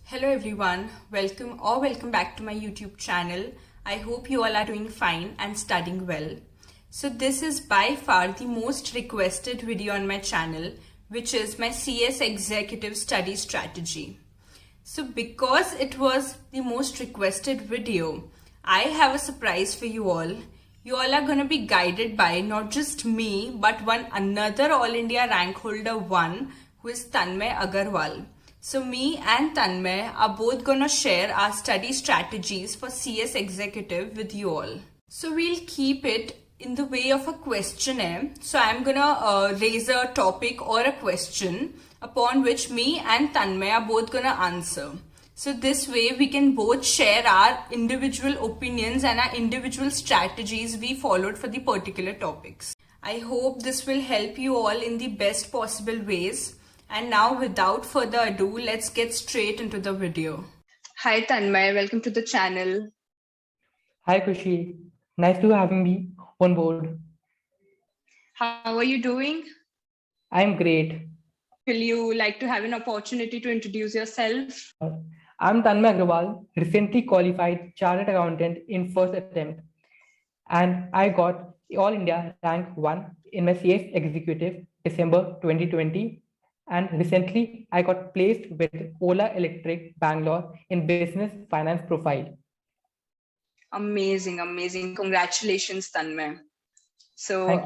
Hello everyone, welcome back to my YouTube channel. I hope you all are doing fine and studying well. So this is by far the most requested video on my channel, which is my CS Executive Study Strategy. So because it was the most requested video, I have a surprise for you all. You all are going to be guided by not just me, but one another All India rank holder one, who is Tanmay Agarwal. So me and Tanmay are both gonna share our study strategies for CS Executive with you all. So we'll keep it in the way of a questionnaire. So I'm gonna raise a topic or a question upon which me and Tanmay are both gonna answer. So this way we can both share our individual opinions and our individual strategies we followed for the particular topics. I hope this will help you all in the best possible ways. And now without further ado, let's get straight into the video. Hi Tanmay, welcome to the channel. Hi Khushi, nice to having me on board. How are you doing? I'm great. Will you like to have an opportunity to introduce yourself? I'm Tanmay Agarwal, recently qualified Chartered Accountant in first attempt. And I got All India Rank 1 in my CS Executive December 2020. And recently I got placed with Ola Electric Bangalore in Business Finance Profile. Amazing, amazing. Congratulations, Tanmay. So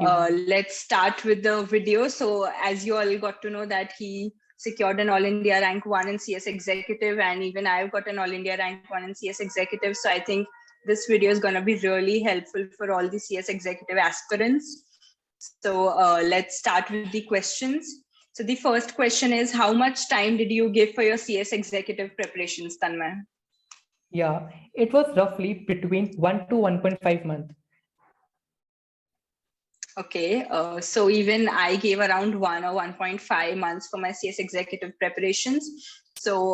let's start with the video. So as you all got to know that he secured an All India Rank 1 in CS Executive, and even I've got an All India Rank 1 in CS Executive. So I think this video is going to be really helpful for all the CS Executive aspirants. So let's start with the questions. So the first question is, how much time did you give for your CS Executive preparations, Tanmay? Yeah, it was roughly between 1 to 1.5 months. Okay, so even I gave around 1 or 1.5 months for my CS Executive preparations. So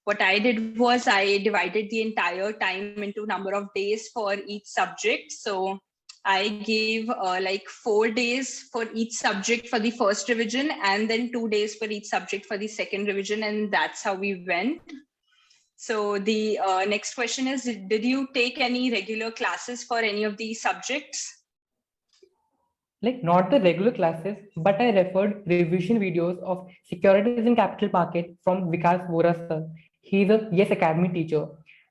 what I did was I divided the entire time into number of days for each subject. So I gave like 4 days for each subject for the first revision, and then 2 days for each subject for the second revision, and that's how we went. So the next question is, did you take any regular classes for any of these subjects? Like not the regular classes, but I referred revision videos of securities in capital market from Vikas Vora sir. He's a Yes Academy teacher.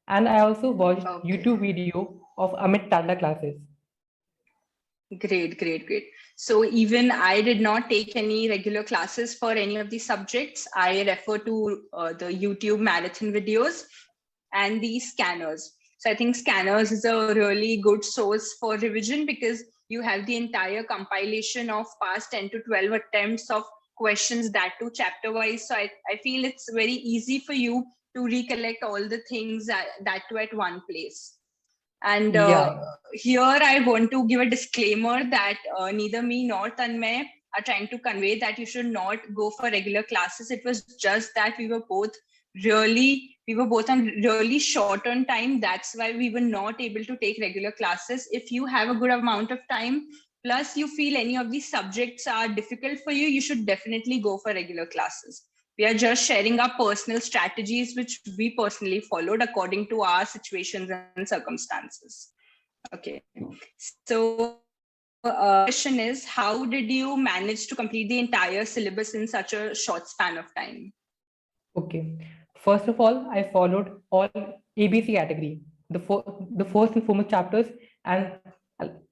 And I also watched YouTube video of Amit Tanda classes. Great, great, great. So even I did not take any regular classes for any of these subjects. I refer to the YouTube marathon videos and the scanners. So I think scanners is a really good source for revision because you have the entire compilation of past 10 to 12 attempts of questions, that too chapter wise. So I feel it's very easy for you to recollect all the things that too at one place. And here I want to give a disclaimer that neither me nor Tanmay are trying to convey that you should not go for regular classes. It was just that we were both on really short on time. That's why we were not able to take regular classes. If you have a good amount of time, plus you feel any of these subjects are difficult for you, you should definitely go for regular classes. We are just sharing our personal strategies, which we personally followed according to our situations and circumstances. Okay, so question is, how did you manage to complete the entire syllabus in such a short span of time? Okay, first of all, I followed all ABC category, the first and foremost chapters, and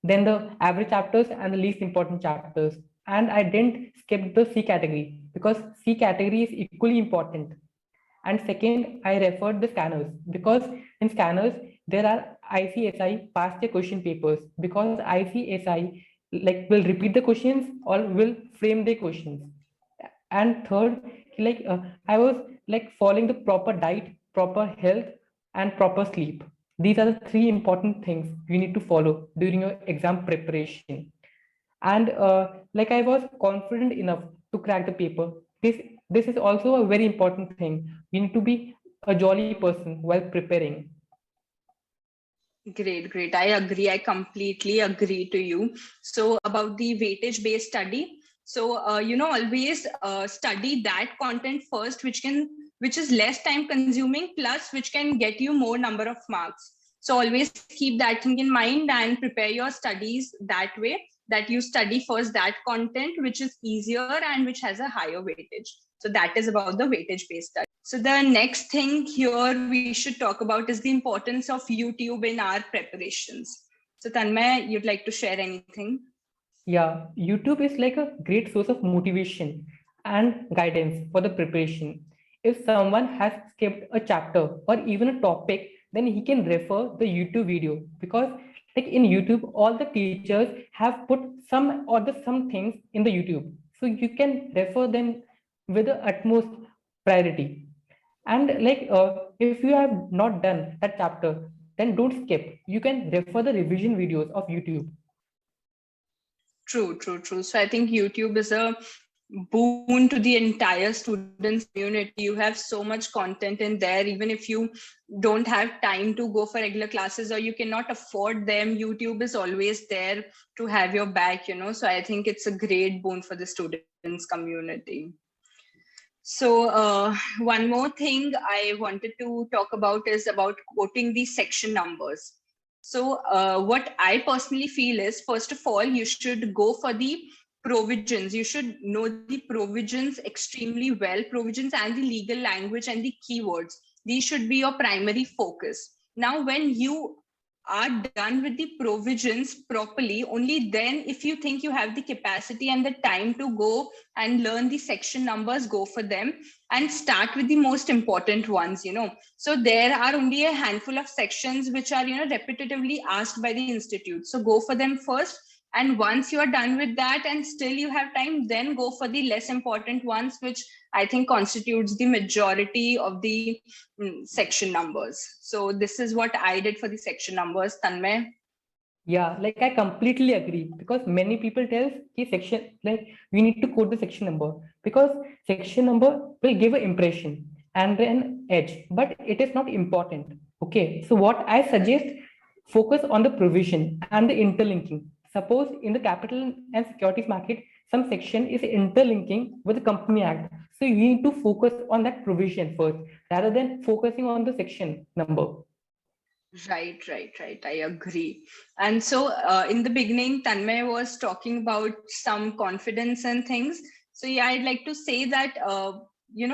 then the average chapters and the least important chapters. And I didn't skip the C category because C category is equally important. And second, I referred the scanners because in scanners, there are ICSI past year question papers because ICSI like will repeat the questions or will frame the questions. And third, I was like following the proper diet, proper health, and proper sleep. These are the 3 important things you need to follow during your exam preparation. And like I was confident enough to crack the paper. This is also a very important thing. You need to be a jolly person while preparing. Great, great. I agree. I completely agree to you. So about the weightage based study. So, always study that content first, which can which is less time consuming, plus which can get you more number of marks. So always keep that thing in mind and prepare your studies that way, that you study first that content which is easier and which has a higher weightage. So that is about the weightage based study. So the next thing here we should talk about is the importance of YouTube in our preparations. So Tanmay, you'd like to share anything? Yeah, YouTube is like a great source of motivation and guidance for the preparation. If someone has skipped a chapter or even a topic, then he can refer the YouTube video, because like in YouTube, all the teachers have put some things in the YouTube. So you can refer them with the utmost priority. And like if you have not done that chapter, then don't skip. You can refer the revision videos of YouTube. True. So I think YouTube is a boon to the entire students community. You have so much content in there. Even if you don't have time to go for regular classes or you cannot afford them, YouTube is always there to have your back, So I think it's a great boon for the students community. So one more thing I wanted to talk about is about quoting the section numbers. So what I personally feel is, first of all, you should go for the provisions. You should know the provisions extremely well, provisions and the legal language and the keywords. These should be your primary focus. Now, when you are done with the provisions properly, only then, if you think you have the capacity and the time to go and learn the section numbers, go for them and start with the most important ones. So there are only a handful of sections which are repetitively asked by the institute, so go for them first. And once you are done with that and still you have time, then go for the less important ones, which I think constitutes the majority of the section numbers. So this is what I did for the section numbers. Tanmay? Yeah, like I completely agree, because many people tell ki section, like we need to quote the section number, because section number will give an impression and an edge, but it is not important. Okay, so what I suggest, focus on the provision and the interlinking. Suppose in the capital and securities market, some section is interlinking with the Company Act. So you need to focus on that provision first rather than focusing on the section number. Right. I agree. And so in the beginning, Tanmay was talking about some confidence and things. So yeah, I'd like to say that,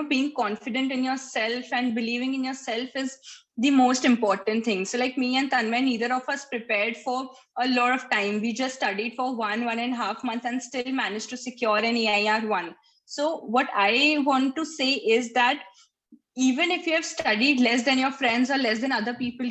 being confident in yourself and believing in yourself is the most important thing. So like me and Tanmay, neither of us prepared for a lot of time. We just studied for 1.5 months and still managed to secure an EIR1. So what I want to say is that even if you have studied less than your friends or less than other people,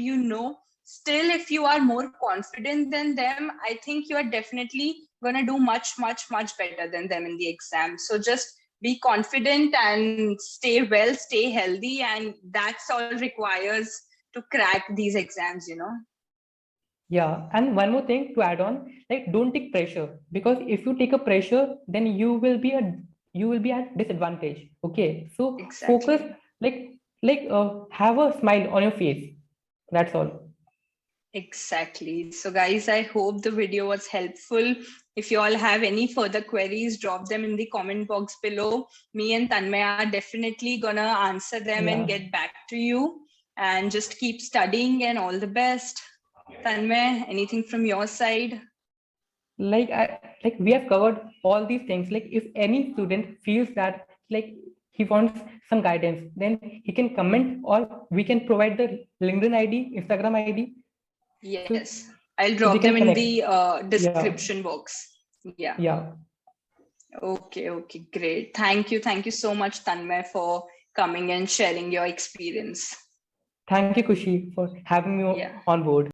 still if you are more confident than them, I think you are definitely going to do much better than them in the exam. So just be confident and stay well, stay healthy, and that's all requires to crack these exams. Yeah, and one more thing to add on, like don't take pressure, because if you take a pressure, then you will be at disadvantage. Okay, so Exactly. focus, have a smile on your face. That's all. Exactly. So guys, I hope the video was helpful. If you all have any further queries, drop them in the comment box below. Me and Tanmay are definitely gonna answer them and get back to you. And just keep studying and all the best. Tanmay, anything from your side? Like we have covered all these things. Like if any student feels that like he wants some guidance, then he can comment, or we can provide the LinkedIn ID, Instagram ID. Yes, I'll So they drop can them in connect. the description box. Yeah. Yeah. Okay, great. Thank you so much, Tanmay, for coming and sharing your experience. Thank you, Khushi, for having me on board.